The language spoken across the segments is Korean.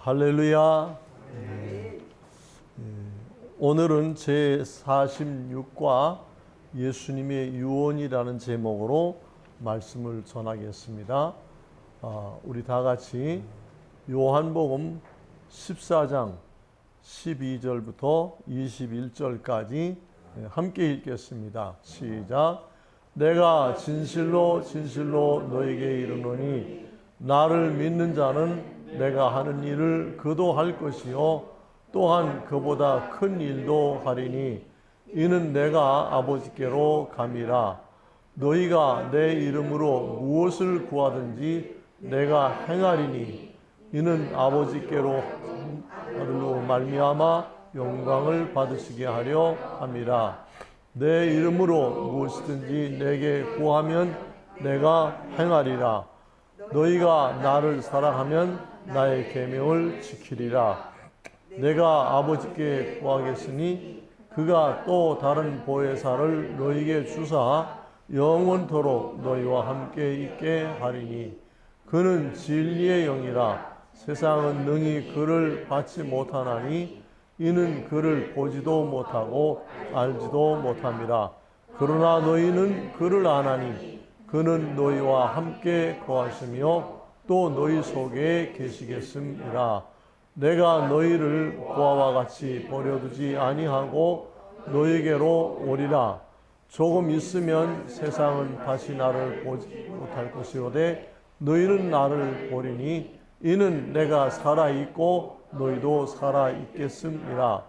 할렐루야. 오늘은 제46과 예수님의 유언이라는 제목으로 말씀을 전하겠습니다. 우리 다 같이 요한복음 14장 12절부터 21절까지 함께 읽겠습니다. 시작. 내가 진실로 진실로 너에게 이르노니 나를 믿는 자는 내가 하는 일을 그도 할 것이요 또한 그보다 큰 일도 하리니 이는 내가 아버지께로 감이라. 너희가 내 이름으로 무엇을 구하든지 내가 행하리니 이는 아버지께로 말미암아 영광을 받으시게 하려 함이라. 내 이름으로 무엇이든지 내게 구하면 내가 행하리라. 너희가 나를 사랑하면 나의 계명을 지키리라. 내가 아버지께 구하겠으니 그가 또 다른 보혜사를 너희에게 주사 영원토록 너희와 함께 있게 하리니 그는 진리의 영이라. 세상은 능히 그를 받지 못하나니 이는 그를 보지도 못하고 알지도 못함이라. 그러나 너희는 그를 아나니 그는 너희와 함께 거하시며 또 너희 속에 계시겠음이라. 내가 너희를 고아와 같이 버려두지 아니하고 너희에게로 오리라. 조금 있으면 세상은 다시 나를 보지 못할 것이로되 너희는 나를 보리니 이는 내가 살아있고 너희도 살아있겠음이라.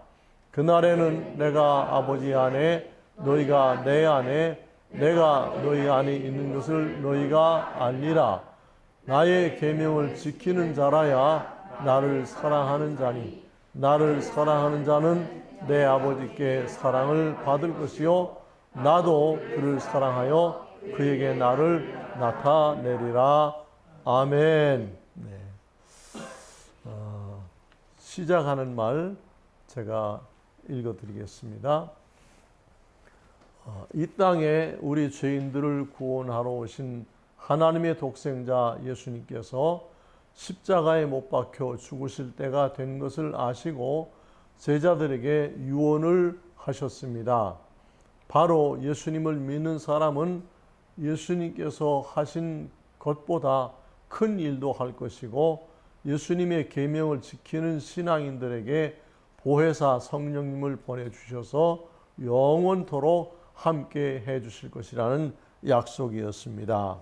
그날에는 내가 아버지 안에 너희가 내 안에 내가 너희 안에 있는 것을 너희가 알리라. 나의 계명을 지키는 자라야 나를 사랑하는 자니 나를 사랑하는 자는 내 아버지께 사랑을 받을 것이요 나도 그를 사랑하여 그에게 나를 나타내리라. 아멘. 네. 시작하는 말 제가 읽어드리겠습니다. 이 땅에 우리 죄인들을 구원하러 오신 하나님의 독생자 예수님께서 십자가에 못 박혀 죽으실 때가 된 것을 아시고 제자들에게 유언을 하셨습니다. 바로 예수님을 믿는 사람은 예수님께서 하신 것보다 큰 일도 할 것이고 예수님의 계명을 지키는 신앙인들에게 보혜사 성령님을 보내주셔서 영원토록 함께 해주실 것이라는 약속이었습니다.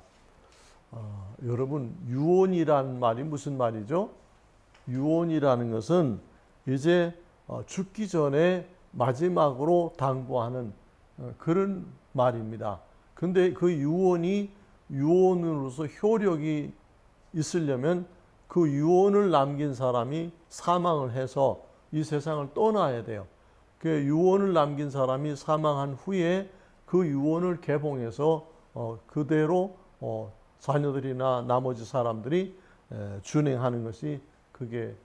여러분, 유언이라는 말이 무슨 말이죠? 유언이라는 것은 이제 죽기 전에 마지막으로 당부하는 그런 말입니다. 근데 그 유언이 유언으로서 효력이 있으려면 그 유언을 남긴 사람이 사망을 해서 이 세상을 떠나야 돼요. 그 유언을 남긴 사람이 사망한 후에 그 유언을 개봉해서 그대로 자녀들이나 나머지 사람들이 준행하는 것이 그게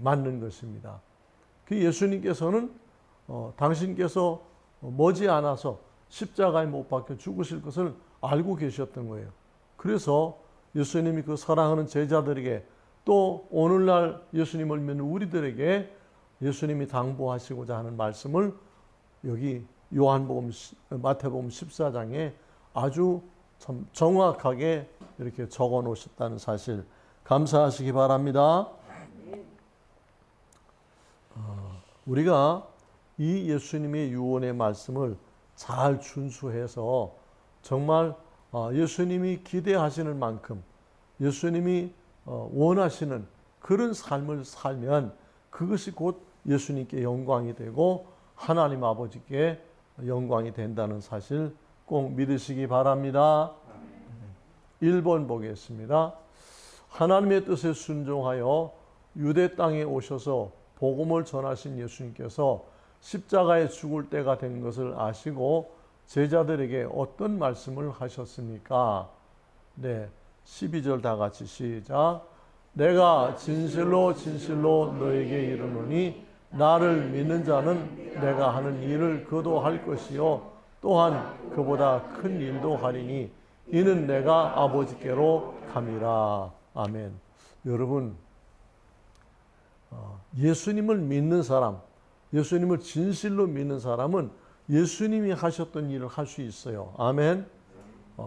맞는 것입니다. 그 예수님께서는 당신께서 머지않아서 십자가에 못 박혀 죽으실 것을 알고 계셨던 거예요. 그래서 예수님이 그 사랑하는 제자들에게 또 오늘날 예수님을 믿는 우리들에게 예수님이 당부하시고자 하는 말씀을 여기 마태복음 14장에 아주 참 정확하게 이렇게 적어 놓으셨다는 사실 감사하시기 바랍니다. 우리가 이 예수님의 유언의 말씀을 잘 준수해서 정말 예수님이 기대하시는 만큼 예수님이 원하시는 그런 삶을 살면 그것이 곧 예수님께 영광이 되고 하나님 아버지께 영광이 된다는 사실 꼭 믿으시기 바랍니다. 1번 보겠습니다. 하나님의 뜻에 순종하여 유대 땅에 오셔서 복음을 전하신 예수님께서 십자가에 죽을 때가 된 것을 아시고 제자들에게 어떤 말씀을 하셨습니까? 네, 12절 다 같이 시작. 내가 진실로 진실로 너에게 이르노니 나를 믿는 자는 내가 하는 일을 그도 할 것이요 또한 그보다 큰 일도 하리니 이는 내가 아버지께로 감이라. 아멘. 여러분, 예수님을 믿는 사람, 예수님을 진실로 믿는 사람은 예수님이 하셨던 일을 할 수 있어요. 아멘.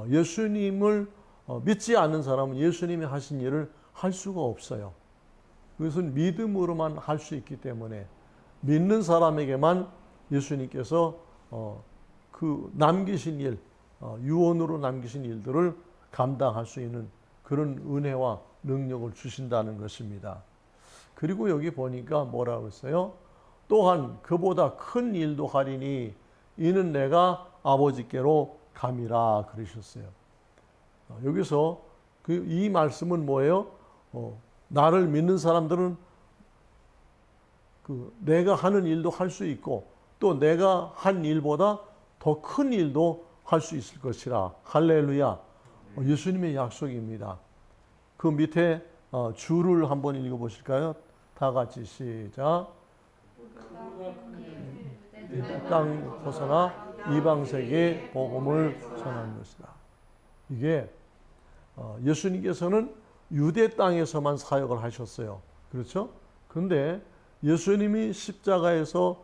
예수님을 믿지 않는 사람은 예수님이 하신 일을 할 수가 없어요. 그것은 믿음으로만 할 수 있기 때문에 믿는 사람에게만 예수님께서 그 남기신 일, 유언으로 남기신 일들을 감당할 수 있는 그런 은혜와 능력을 주신다는 것입니다. 그리고 여기 보니까 뭐라고 했어요? 또한 그보다 큰 일도 하리니 이는 내가 아버지께로 감이라 그러셨어요. 여기서 이 말씀은 뭐예요? 나를 믿는 사람들은 내가 하는 일도 할 수 있고 또 내가 한 일보다 더 큰 일도 할 수 있을 것이라. 할렐루야. 예수님의 약속입니다. 그 밑에 줄을 한번 읽어보실까요? 다 같이 시작. 땅 벗어나 이방세계에 복음을 전하는 것이다. 이게 예수님께서는 유대 땅에서만 사역을 하셨어요. 그렇죠? 그런데 예수님이 십자가에서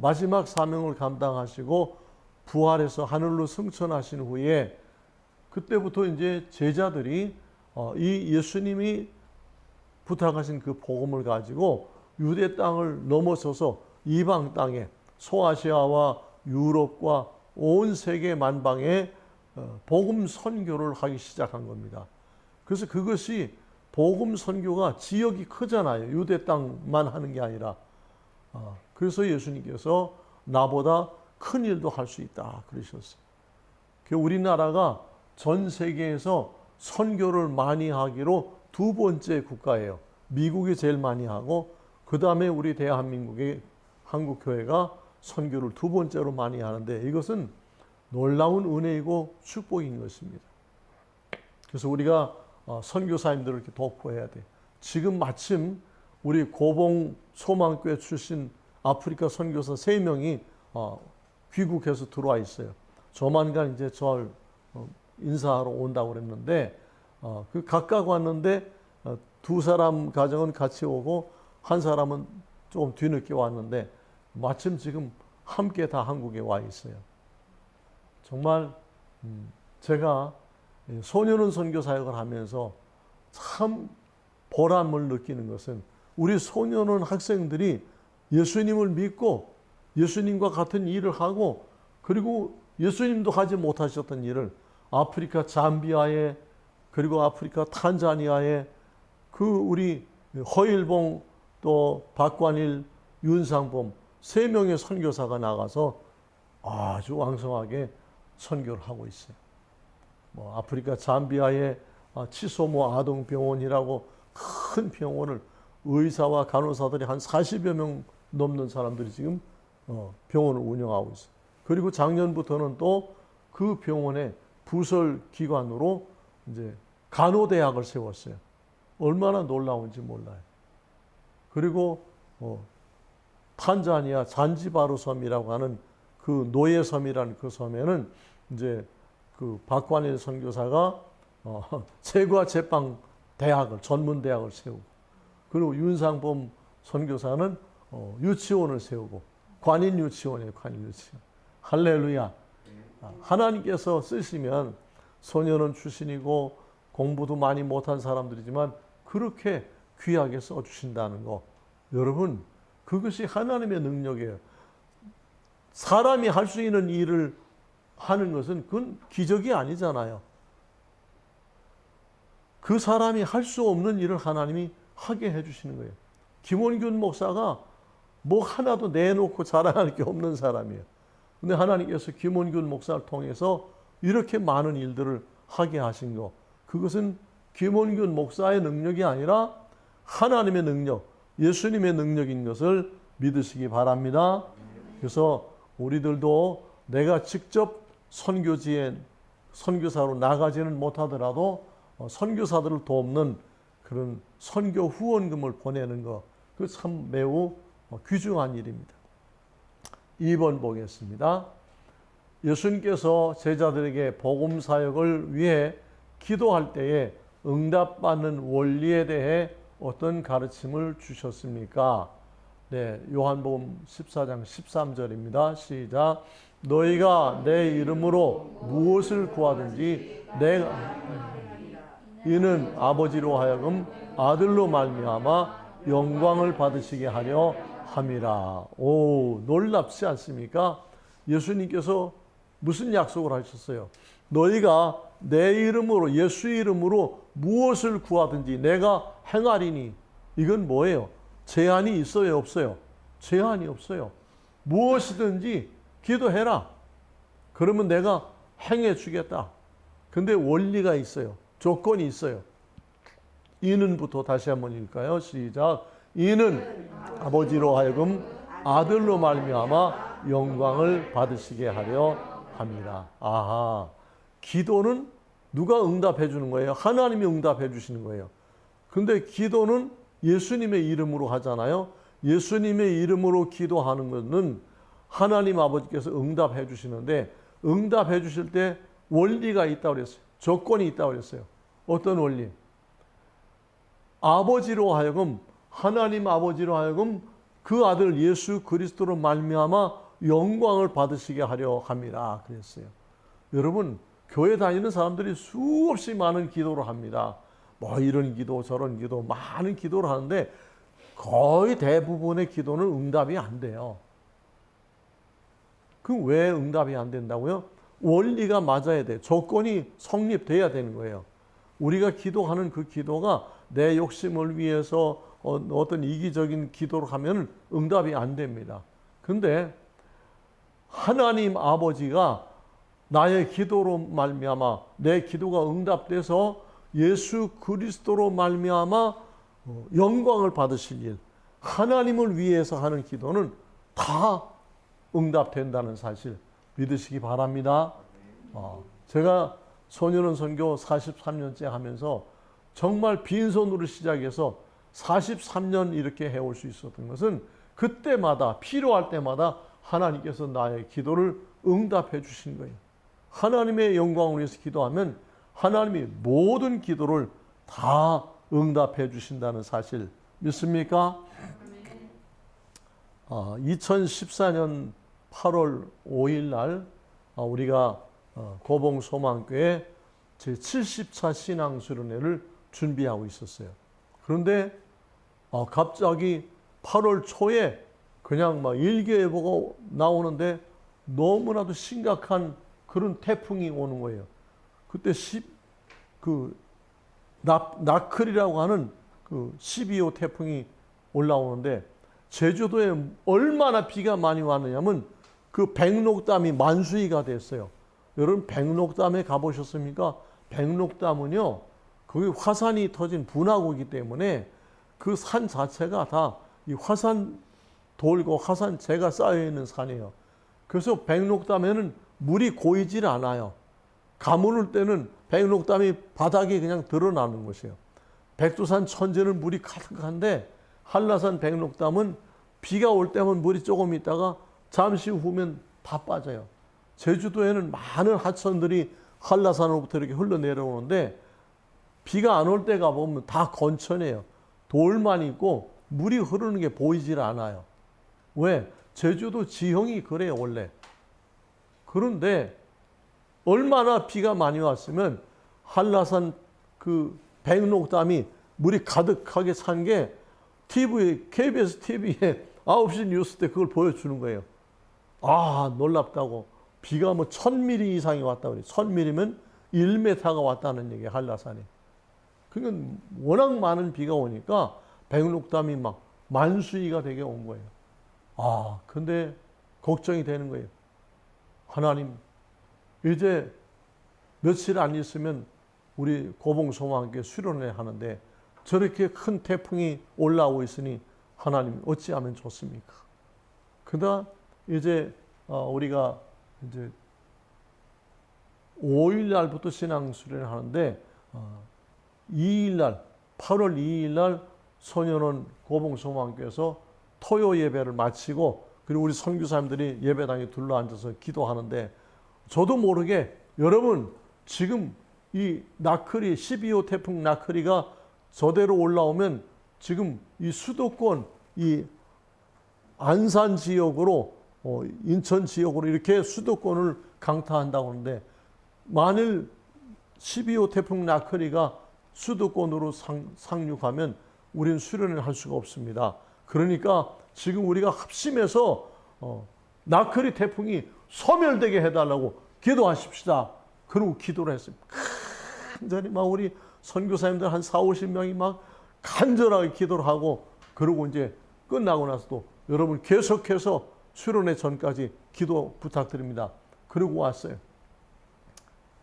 마지막 사명을 감당하시고 부활해서 하늘로 승천하신 후에 그때부터 이제 제자들이 이 예수님이 부탁하신 그 복음을 가지고 유대 땅을 넘어서서 이방 땅에 소아시아와 유럽과 온 세계 만방에 복음 선교를 하기 시작한 겁니다. 그래서 그것이 복음 선교가 지역이 크잖아요. 유대 땅만 하는 게 아니라. 그래서 예수님께서 나보다 큰 일도 할 수 있다 그러셨어요. 우리나라가 전 세계에서 선교를 많이 하기로 두 번째 국가예요. 미국이 제일 많이 하고 그 다음에 우리 대한민국의 한국교회가 선교를 두 번째로 많이 하는데 이것은 놀라운 은혜이고 축복인 것입니다. 그래서 우리가 선교사님들을 이렇게 도포해야 돼. 지금 마침 우리 고봉 소망교회 출신 아프리카 선교사 3명이 귀국해서 들어와 있어요. 조만간 이제 저 인사하러 온다고 그랬는데 그 각각 왔는데 두 사람 가정은 같이 오고 한 사람은 조금 뒤늦게 왔는데 마침 지금 함께 다 한국에 와 있어요. 정말 제가 소년원 선교 사역을 하면서 참 보람을 느끼는 것은 우리 소년원 학생들이 예수님을 믿고 예수님과 같은 일을 하고 그리고 예수님도 하지 못하셨던 일을 아프리카 잠비아에 그리고 아프리카 탄자니아에 그 우리 허일봉 또 박관일 윤상범 3명의 선교사가 나가서 아주 왕성하게 선교를 하고 있어요. 아프리카 잠비아의 치소모 아동병원이라고 큰 병원을 의사와 간호사들이 한 40여 명 넘는 사람들이 지금 병원을 운영하고 있어요. 그리고 작년부터는 또 그 병원의 부설 기관으로 이제 간호대학을 세웠어요. 얼마나 놀라운지 몰라요. 그리고 탄자니아 잔지바르 섬이라고 하는 그 노예섬이라는 그 섬에는 이제 그 박관일 선교사가 세과 제빵 대학을 전문 대학을 세우고 그리고 윤상범 선교사는 유치원을 세우고 관인 유치원이에요. 관인 유치원. 할렐루야. 하나님께서 쓰시면 소년원 출신이고 공부도 많이 못한 사람들이지만 그렇게 귀하게 써주신다는 거. 여러분 그것이 하나님의 능력이에요. 사람이 할 수 있는 일을 하는 것은 그건 기적이 아니잖아요. 그 사람이 할 수 없는 일을 하나님이 하게 해주시는 거예요. 김원균 목사가 뭐 하나도 내놓고 자랑할 게 없는 사람이에요. 근데 하나님께서 김원균 목사를 통해서 이렇게 많은 일들을 하게 하신 거. 그것은 김원균 목사의 능력이 아니라 하나님의 능력, 예수님의 능력인 것을 믿으시기 바랍니다. 그래서 우리들도 내가 직접 선교지에 선교사로 나가지는 못하더라도 선교사들을 돕는 그런 선교 후원금을 보내는 것, 그 참 매우 귀중한 일입니다. 2번 보겠습니다. 예수님께서 제자들에게 복음 사역을 위해 기도할 때에 응답받는 원리에 대해 어떤 가르침을 주셨습니까? 네, 요한복음 14장 13절입니다. 시작. 너희가 내 이름으로 무엇을 구하든지 내가 이는 아버지로 하여금 아들로 말미암아 영광을 받으시게 하려 함이라. 오, 놀랍지 않습니까? 예수님께서 무슨 약속을 하셨어요? 너희가 내 이름으로, 예수 이름으로 무엇을 구하든지 내가 행하리니. 이건 뭐예요? 제한이 있어요, 없어요? 제한이 없어요. 무엇이든지 기도해라. 그러면 내가 행해 주겠다. 근데 원리가 있어요. 조건이 있어요. 이는부터 다시 한번 읽을까요? 시작. 이는 아버지로 하여금 아들로 말미암아 영광을 받으시게 하려 합니다. 아하. 기도는 누가 응답해 주는 거예요? 하나님이 응답해 주시는 거예요. 근데 기도는 예수님의 이름으로 하잖아요. 예수님의 이름으로 기도하는 것은 하나님 아버지께서 응답해 주시는데, 응답해 주실 때 원리가 있다고 그랬어요. 조건이 있다고 그랬어요. 어떤 원리? 아버지로 하여금, 하나님 아버지로 하여금 그 아들 예수 그리스도로 말미암아 영광을 받으시게 하려 합니다. 그랬어요. 여러분, 교회 다니는 사람들이 수없이 많은 기도를 합니다. 뭐 이런 기도 저런 기도 많은 기도를 하는데 거의 대부분의 기도는 응답이 안 돼요. 그럼 왜 응답이 안 된다고요? 원리가 맞아야 돼. 조건이 성립돼야 되는 거예요. 우리가 기도하는 그 기도가 내 욕심을 위해서 어떤 이기적인 기도를 하면 응답이 안 됩니다. 근데 하나님 아버지가 나의 기도로 말미암아 내 기도가 응답돼서 예수 그리스도로 말미암아 영광을 받으실 일, 하나님을 위해서 하는 기도는 다 응답된다는 사실 믿으시기 바랍니다. 제가 소년원 선교 43년째 하면서 정말 빈손으로 시작해서 43년 이렇게 해올 수 있었던 것은 그때마다 필요할 때마다 하나님께서 나의 기도를 응답해 주신 거예요. 하나님의 영광을 위해서 기도하면 하나님이 모든 기도를 다 응답해 주신다는 사실 믿습니까? 2014년 8월 5일 날 우리가 고봉소망교회 제70차 신앙수련회를 준비하고 있었어요. 그런데 갑자기 8월 초에 그냥 막 일기예보가 나오는데 너무나도 심각한 그런 태풍이 오는 거예요. 그때 나클이라고 하는 그 12호 태풍이 올라오는데 제주도에 얼마나 비가 많이 왔느냐면 그 백록담이 만수위가 됐어요. 여러분 백록담에 가보셨습니까? 백록담은요, 거기 화산이 터진 분화구이기 때문에 그 산 자체가 다 이 화산 돌과 화산재가 쌓여 있는 산이에요. 그래서 백록담에는 물이 고이질 않아요. 가물을 때는 백록담이 바닥에 그냥 드러나는 것이에요. 백두산 천지는 물이 가득한데 한라산 백록담은 비가 올 때면 물이 조금 있다가 잠시 후면 다 빠져요. 제주도에는 많은 하천들이 한라산으로부터 이렇게 흘러내려오는데 비가 안 올 때 가보면 다 건천이에요. 돌만 있고 물이 흐르는 게 보이질 않아요. 왜? 제주도 지형이 그래요, 원래. 그런데 얼마나 비가 많이 왔으면 한라산 그 백록담이 물이 가득하게 찬 게 KBS TV에 9시 뉴스 때 그걸 보여주는 거예요. 아, 놀랍다고. 비가 뭐 1000mm 이상이 왔다고 그래요. 1000mm면 1m가 왔다는 얘기예요, 한라산에. 그러니까 워낙 많은 비가 오니까 백록담이 막 만수위가 되게 온 거예요. 근데 걱정이 되는 거예요. 하나님, 이제 며칠 안 있으면 우리 고봉소망교회 수련회 하는데 저렇게 큰 태풍이 올라오고 있으니 하나님 어찌하면 좋습니까? 그러다 이제 우리가 이제 5일 날부터 신앙 수련을 하는데 2일 날 8월 2일 날 소년원 고봉소망교회에서 토요 예배를 마치고 그리고 우리 선교사님들이 예배당에 둘러앉아서 기도하는데 저도 모르게 여러분 지금 이 나클이 12호 태풍 나클이가 저대로 올라오면 지금 이 수도권 이 안산 지역으로 인천 지역으로 이렇게 수도권을 강타한다고 하는데 만일 12호 태풍 나크리가 수도권으로 상륙하면 우리는 수련을 할 수가 없습니다. 그러니까 지금 우리가 합심해서 나크리 태풍이 소멸되게 해달라고 기도하십시다. 그러고 기도를 했어요. 간절히 막 우리 선교사님들 한 40-50명이 막 간절하게 기도를 하고 그러고 이제 끝나고 나서도 여러분 계속해서 수련회 전까지 기도 부탁드립니다. 그러고 왔어요.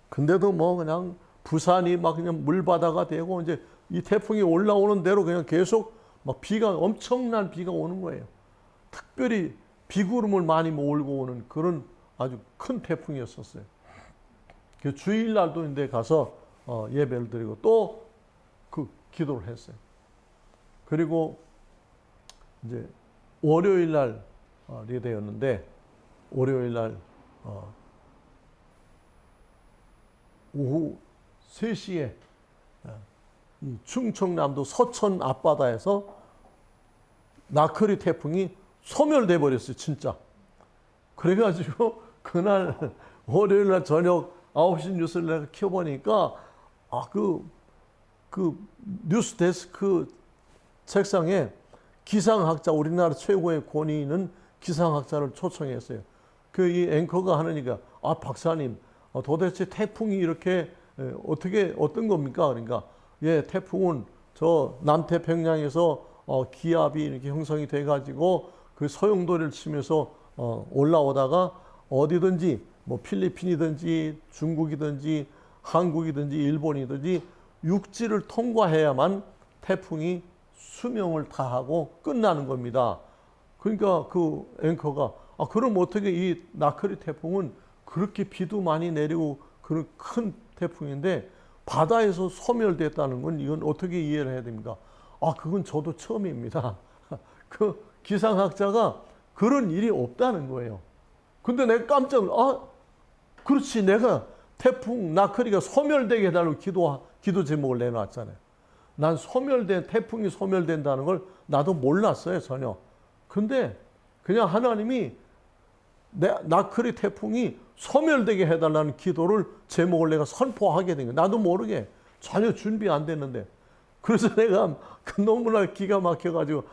근데도 뭐 그냥 부산이 막 그냥 물바다가 되고 이제 이 태풍이 올라오는 대로 그냥 계속 막 비가 엄청난 비가 오는 거예요. 특별히 비구름을 많이 몰고 오는 그런 아주 큰 태풍이었었어요. 그 주일날도 인데 가서 예배를 드리고 또 그 기도를 했어요. 그리고 이제 월요일 날이 되었는데 월요일 날 오후 3시에 이 충청남도 서천 앞바다에서 나크리 태풍이 소멸돼 버렸어요, 진짜. 그래가지고 그날 월요일 날 저녁 9시 뉴스를 내가 켜보니까 그 뉴스 데스크 책상에 기상학자, 우리나라 최고의 권위 있는 기상학자를 초청했어요. 그 이 앵커가 하느니까 박사님 도대체 태풍이 이렇게 어떤 겁니까? 그러니까 태풍은 저 남태평양에서 기압이 이렇게 형성이 돼가지고 그 소용돌이를 치면서 올라오다가 어디든지 뭐 필리핀이든지 중국이든지 한국이든지 일본이든지 육지를 통과해야만 태풍이 수명을 다하고 끝나는 겁니다. 그러니까 그 앵커가 그럼 어떻게 이 나크리 태풍은 그렇게 비도 많이 내리고 그런 큰 태풍인데 바다에서 소멸됐다는 건 이건 어떻게 이해를 해야 됩니까? 그건 저도 처음입니다. 그 기상학자가 그런 일이 없다는 거예요. 근데 내가 깜짝 그렇지, 내가 태풍 나크리가 소멸되게 해달라고 기도 제목을 내놨잖아요. 난 태풍이 소멸된다는 걸 나도 몰랐어요, 전혀. 근데 그냥 하나님이 나크리 태풍이 소멸되게 해달라는 기도를 제목을 내가 선포하게 된 거예요. 나도 모르게 전혀 준비 안 됐는데. 그래서 내가 너무나 기가 막혀가지고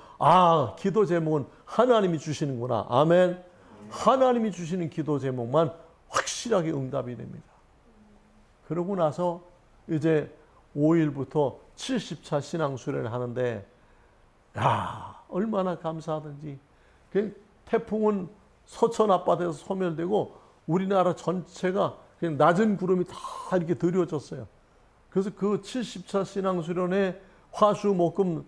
기도 제목은 하나님이 주시는구나. 아멘. 하나님이 주시는 기도 제목만 확실하게 응답이 됩니다. 그러고 나서 이제 5일부터 70차 신앙수련을 하는데 얼마나 감사하든지. 태풍은 서천 앞바다에서 소멸되고 우리나라 전체가 그냥 낮은 구름이 다 이렇게 드려졌어요. 그래서 그 70차 신앙수련회 화수목금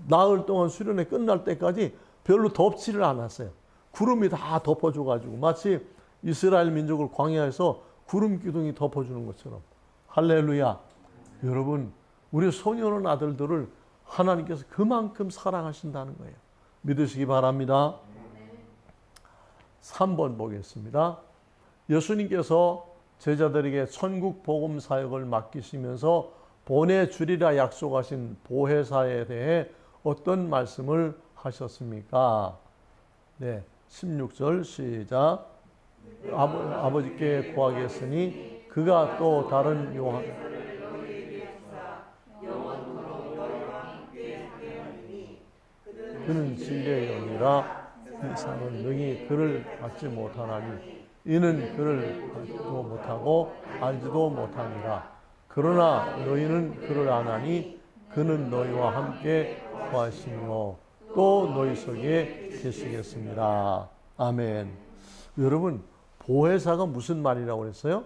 나흘 동안 수련회 끝날 때까지 별로 덥지를 않았어요. 구름이 다 덮어줘가지고 마치 이스라엘 민족을 광야에서 구름 기둥이 덮어주는 것처럼. 할렐루야. 여러분, 우리 소년원 아들들을 하나님께서 그만큼 사랑하신다는 거예요. 믿으시기 바랍니다. 3번 보겠습니다. 예수님께서 제자들에게 천국 복음 사역을 맡기시면서 보내주리라 약속하신 보혜사에 대해 어떤 말씀을 하셨습니까? 16절 시작. 아버지께 구하겠으니 그가 또 다른 요한 그는 진리의 영이라 세상은 능히 그를 받지 못하나니 이는 그를 받지도 못하고 알지도 못하니라. 그러나 너희는 그를 아나니 그는 너희와 함께 거하시며 또 너희 속에 계시겠습니다. 아멘. 여러분, 보혜사가 무슨 말이라고 그랬어요?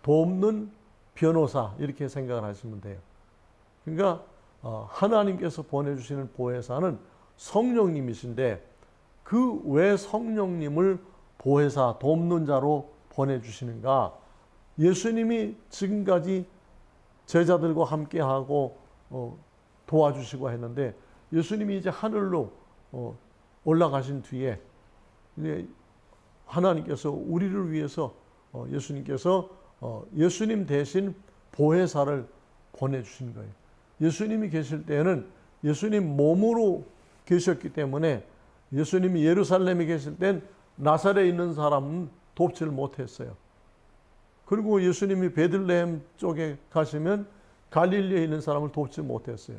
돕는 변호사, 이렇게 생각을 하시면 돼요. 그러니까 하나님께서 보내주시는 보혜사는 성령님이신데 그 왜 성령님을 보혜사, 돕는 자로 보내주시는가? 예수님이 지금까지 제자들과 함께하고 도와주시고 했는데 예수님이 이제 하늘로 올라가신 뒤에 하나님께서 우리를 위해서 예수님께서 예수님 대신 보혜사를 보내주신 거예요. 예수님이 계실 때에는 예수님 몸으로 계셨기 때문에 예수님이 예루살렘에 계실 땐 나사렛에 있는 사람은 돕지를 못했어요. 그리고 예수님이 베들레헴 쪽에 가시면 갈릴리에 있는 사람을 돕지 못했어요.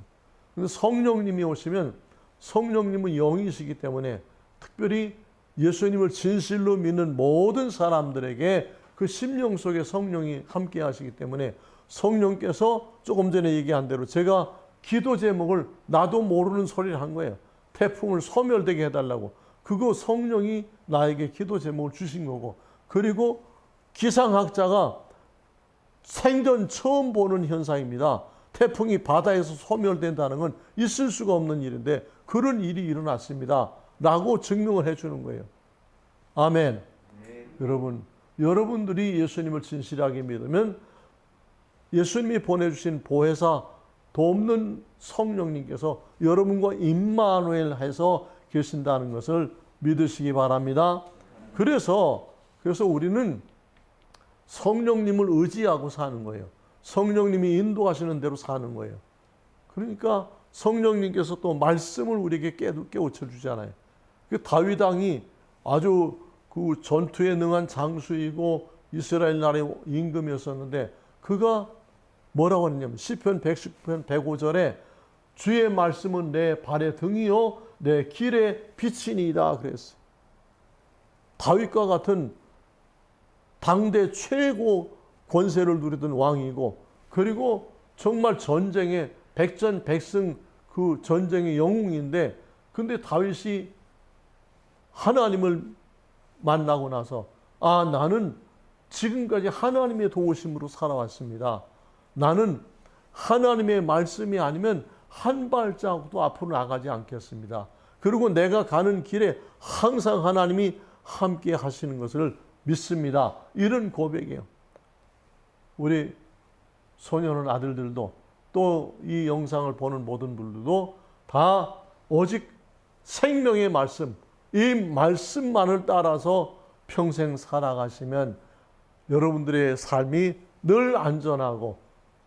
근데 성령님이 오시면 성령님은 영이시기 때문에 특별히 예수님을 진실로 믿는 모든 사람들에게 그 심령 속에 성령이 함께 하시기 때문에 성령께서 조금 전에 얘기한 대로 제가 기도 제목을 나도 모르는 소리를 한 거예요. 태풍을 소멸되게 해달라고. 그거 성령이 나에게 기도 제목을 주신 거고, 그리고 기상학자가 생전 처음 보는 현상입니다. 태풍이 바다에서 소멸된다는 건 있을 수가 없는 일인데 그런 일이 일어났습니다 라고 증명을 해주는 거예요. 아멘. 여러분들이 예수님을 진실하게 믿으면 예수님이 보내주신 보혜사 돕는 성령님께서 여러분과 임마누엘 해서 계신다는 것을 믿으시기 바랍니다. 그래서 우리는 성령님을 의지하고 사는 거예요. 성령님이 인도하시는 대로 사는 거예요. 그러니까 성령님께서 또 말씀을 우리에게 깨우쳐 주잖아요. 그 다윗 왕이 아주 그 전투에 능한 장수이고 이스라엘 나라의 임금이었었는데 그가 뭐라고 했냐면 시편 110편 105절에 주의 말씀은 내 발의 등이요 내 길의 빛이니이다 그랬어요. 다윗과 같은 당대 최고 권세를 누리던 왕이고, 그리고 정말 전쟁에 백전백승 그 전쟁의 영웅인데, 근데 다윗이 하나님을 만나고 나서 나는 지금까지 하나님의 도우심으로 살아왔습니다. 나는 하나님의 말씀이 아니면 한 발자국도 앞으로 나가지 않겠습니다. 그리고 내가 가는 길에 항상 하나님이 함께 하시는 것을 믿습니다. 이런 고백이에요. 우리 소년은 아들들도 또 이 영상을 보는 모든 분들도 다 오직 생명의 말씀, 이 말씀만을 따라서 평생 살아가시면 여러분들의 삶이 늘 안전하고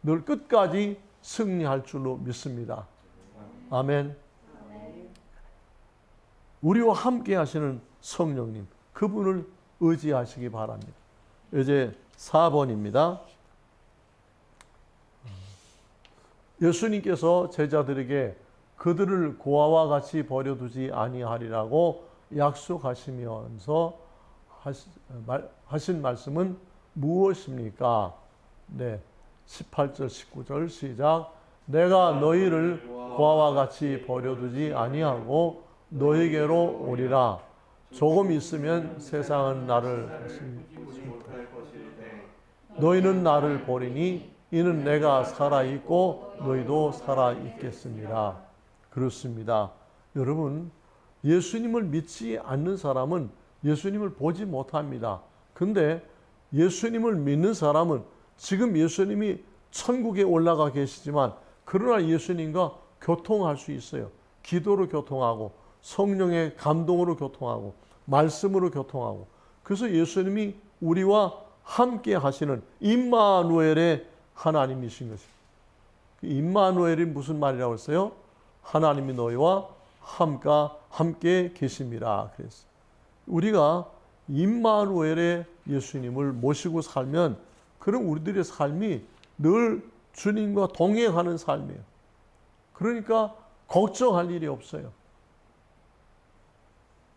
늘 끝까지 승리할 줄로 믿습니다. 아멘. 우리와 함께 하시는 성령님, 그분을 의지하시기 바랍니다. 이제 4번입니다. 예수님께서 제자들에게 그들을 고아와 같이 버려두지 아니하리라고 약속하시면서 하신 말씀은 무엇입니까? 네, 18절 19절 시작. 내가 너희를 고아와 같이 버려두지 아니하고 너희에게로 오리라. 조금 있으면 세상은 나를 너희는 나를 보리니 이는 내가 살아있고 너희도 살아있겠습니다. 그렇습니다. 여러분, 예수님을 믿지 않는 사람은 예수님을 보지 못합니다. 근데 예수님을 믿는 사람은 지금 예수님이 천국에 올라가 계시지만 그러나 예수님과 교통할 수 있어요. 기도로 교통하고 성령의 감동으로 교통하고 말씀으로 교통하고, 그래서 예수님이 우리와 함께 하시는 임마누엘의 하나님이신 것입니다. 임마누엘이 무슨 말이라고 했어요? 하나님이 너희와 함께 계십니다. 그랬어요. 우리가 임마누엘의 예수님을 모시고 살면 그럼 우리들의 삶이 늘 주님과 동행하는 삶이에요. 그러니까 걱정할 일이 없어요.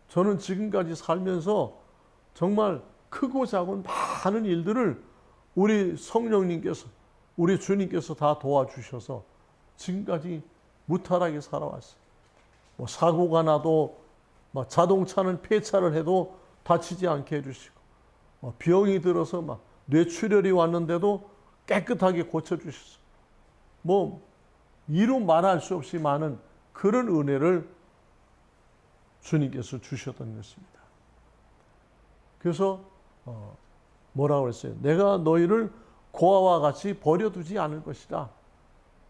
저는 지금까지 살면서 정말 크고 작은 많은 일들을 우리 성령님께서, 우리 주님께서 다 도와주셔서 지금까지 무탈하게 살아왔어요. 뭐 사고가 나도, 자동차는 폐차를 해도 다치지 않게 해주시고, 병이 들어서 뇌출혈이 왔는데도 깨끗하게 고쳐주셨어요. 이루 말할 수 없이 많은 그런 은혜를 주님께서 주셨던 것입니다. 그래서 뭐라고 했어요? 내가 너희를 고아와 같이 버려두지 않을 것이다.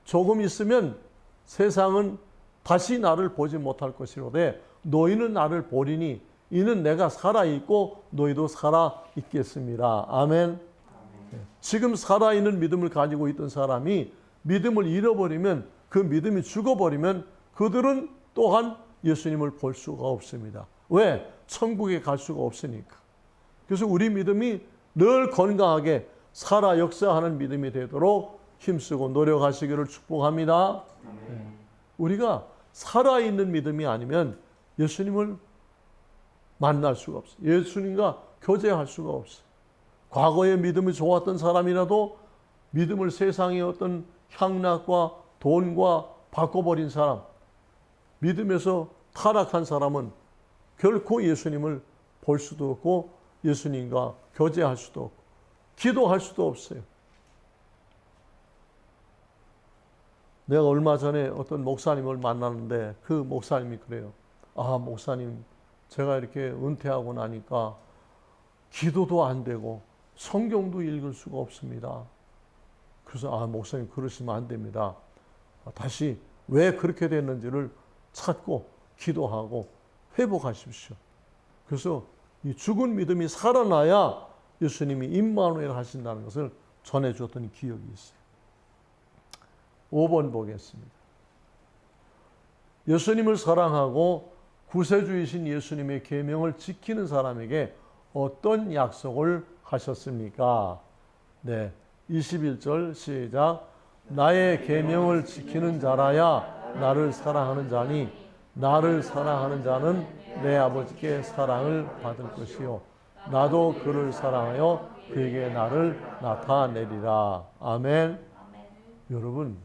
조금 있으면 세상은 다시 나를 보지 못할 것이로되 너희는 나를 보리니 이는 내가 살아있고 너희도 살아있겠습니다. 아멘. 지금 살아있는 믿음을 가지고 있던 사람이 믿음을 잃어버리면 그 믿음이 죽어버리면 그들은 또한 예수님을 볼 수가 없습니다. 왜? 천국에 갈 수가 없으니까. 그래서 우리 믿음이 늘 건강하게 살아 역사하는 믿음이 되도록 힘쓰고 노력하시기를 축복합니다. 우리가 살아있는 믿음이 아니면 예수님을 만날 수가 없어요. 예수님과 교제할 수가 없어요. 과거에 믿음이 좋았던 사람이라도 믿음을 세상의 어떤 향락과 돈과 바꿔버린 사람, 믿음에서 타락한 사람은 결코 예수님을 볼 수도 없고 예수님과 교제할 수도 없고 기도할 수도 없어요. 내가 얼마 전에 어떤 목사님을 만났는데 그 목사님이 그래요. 아, 목사님, 제가 이렇게 은퇴하고 나니까 기도도 안 되고 성경도 읽을 수가 없습니다. 그래서 아, 목사님 그러시면 안 됩니다. 다시 왜 그렇게 됐는지를 찾고 기도하고 회복하십시오. 그래서 이 죽은 믿음이 살아나야 예수님이 임마누엘 하신다는 것을 전해주었던 기억이 있어요. 5번 보겠습니다. 예수님을 사랑하고 구세주이신 예수님의 계명을 지키는 사람에게 어떤 약속을 하셨습니까? 네, 21절 시작. 나의 계명을 지키는 자라야 나를 사랑하는 자니 나를 사랑하는 자는 내 아버지께 사랑을 받을 것이요 나도 그를 사랑하여 그에게 나를 나타내리라. 아멘. 여러분,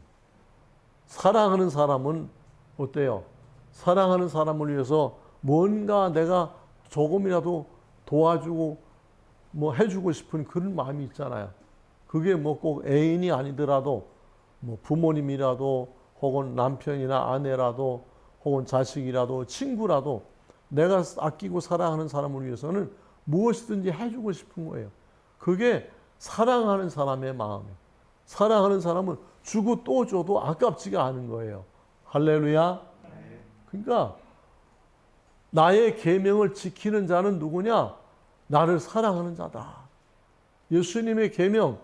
사랑하는 사람은 어때요? 사랑하는 사람을 위해서 뭔가 내가 조금이라도 도와주고 뭐 해주고 싶은 그런 마음이 있잖아요. 그게 뭐 꼭 애인이 아니더라도 뭐 부모님이라도 혹은 남편이나 아내라도 혹은 자식이라도 친구라도 내가 아끼고 사랑하는 사람을 위해서는 무엇이든지 해주고 싶은 거예요. 그게 사랑하는 사람의 마음이에요. 사랑하는 사람은 주고 또 줘도 아깝지가 않은 거예요. 할렐루야. 그러니까 나의 계명을 지키는 자는 누구냐? 나를 사랑하는 자다. 예수님의 계명,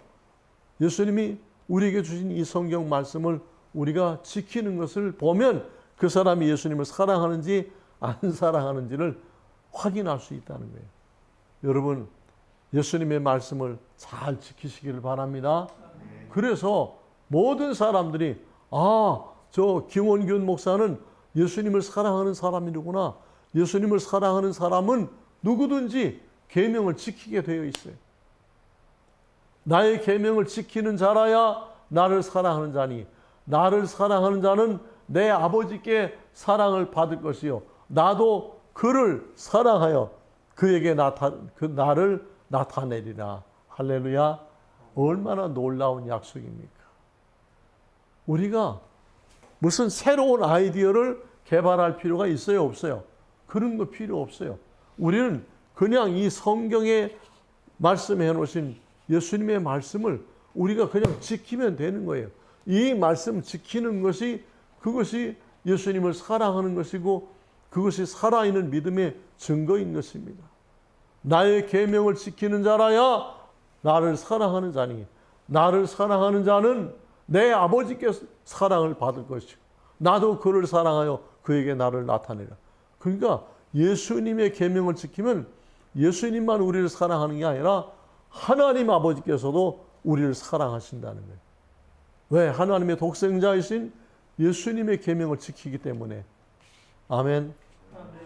예수님이 우리에게 주신 이 성경 말씀을 우리가 지키는 것을 보면 그 사람이 예수님을 사랑하는지 안 사랑하는지를 확인할 수 있다는 거예요. 여러분, 예수님의 말씀을 잘 지키시기를 바랍니다. 그래서 모든 사람들이 아, 저 김원균 목사는 예수님을 사랑하는 사람이구나. 예수님을 사랑하는 사람은 누구든지 계명을 지키게 되어 있어요. 나의 계명을 지키는 자라야 나를 사랑하는 자니 나를 사랑하는 자는 내 아버지께 사랑을 받을 것이요 나도 그를 사랑하여 그에게 나를 나타내리라. 할렐루야. 얼마나 놀라운 약속입니까? 우리가 무슨 새로운 아이디어를 개발할 필요가 있어요, 없어요? 그런 거 필요 없어요. 우리는 그냥 이 성경에 말씀해 놓으신 예수님의 말씀을 우리가 그냥 지키면 되는 거예요. 이 말씀 지키는 것이 그것이 예수님을 사랑하는 것이고 그것이 살아있는 믿음의 증거인 것입니다. 나의 계명을 지키는 자라야 나를 사랑하는 자니 나를 사랑하는 자는 내 아버지께 사랑을 받을 것이고 나도 그를 사랑하여 그에게 나를 나타내라. 그러니까 예수님의 계명을 지키면 예수님만 우리를 사랑하는 게 아니라 하나님 아버지께서도 우리를 사랑하신다는 거예요. 왜? 하나님의 독생자이신 예수님의 계명을 지키기 때문에. 아멘.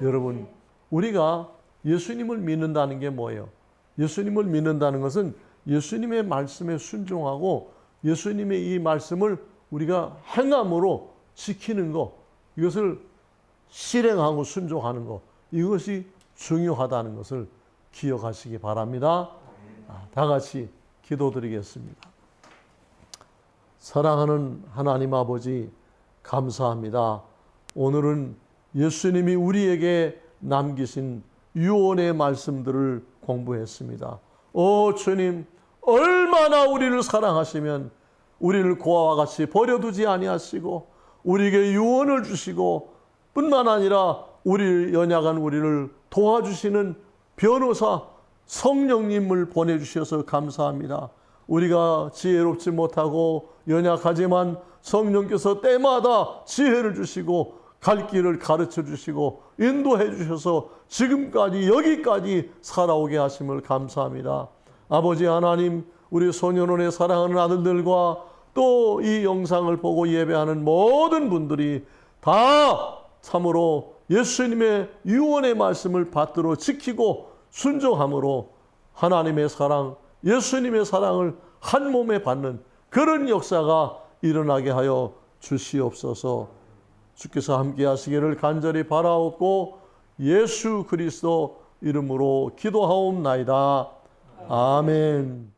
여러분, 우리가 예수님을 믿는다는 게 뭐예요? 예수님을 믿는다는 것은 예수님의 말씀에 순종하고 예수님의 이 말씀을 우리가 행함으로 지키는 것, 이것을 실행하고 순종하는 것, 이것이 중요하다는 것을 기억하시기 바랍니다. 다 같이 기도드리겠습니다. 사랑하는 하나님 아버지, 감사합니다. 오늘은 예수님이 우리에게 남기신 유언의 말씀들을 공부했습니다. 주님, 얼마나 우리를 사랑하시면 우리를 고아와 같이 버려두지 아니하시고 우리에게 유언을 주시고 뿐만 아니라 우리를 연약한 우리를 도와주시는 변호사 성령님을 보내주셔서 감사합니다. 우리가 지혜롭지 못하고 연약하지만 성령께서 때마다 지혜를 주시고 갈 길을 가르쳐 주시고 인도해 주셔서 지금까지 여기까지 살아오게 하심을 감사합니다. 아버지 하나님, 우리 소년원의 사랑하는 아들들과 또 이 영상을 보고 예배하는 모든 분들이 다 참으로 예수님의 유언의 말씀을 받들어 지키고 순종함으로 하나님의 사랑, 예수님의 사랑을 한 몸에 받는 그런 역사가 일어나게 하여 주시옵소서. 주께서 함께 하시기를 간절히 바라옵고 예수 그리스도 이름으로 기도하옵나이다. 아멘.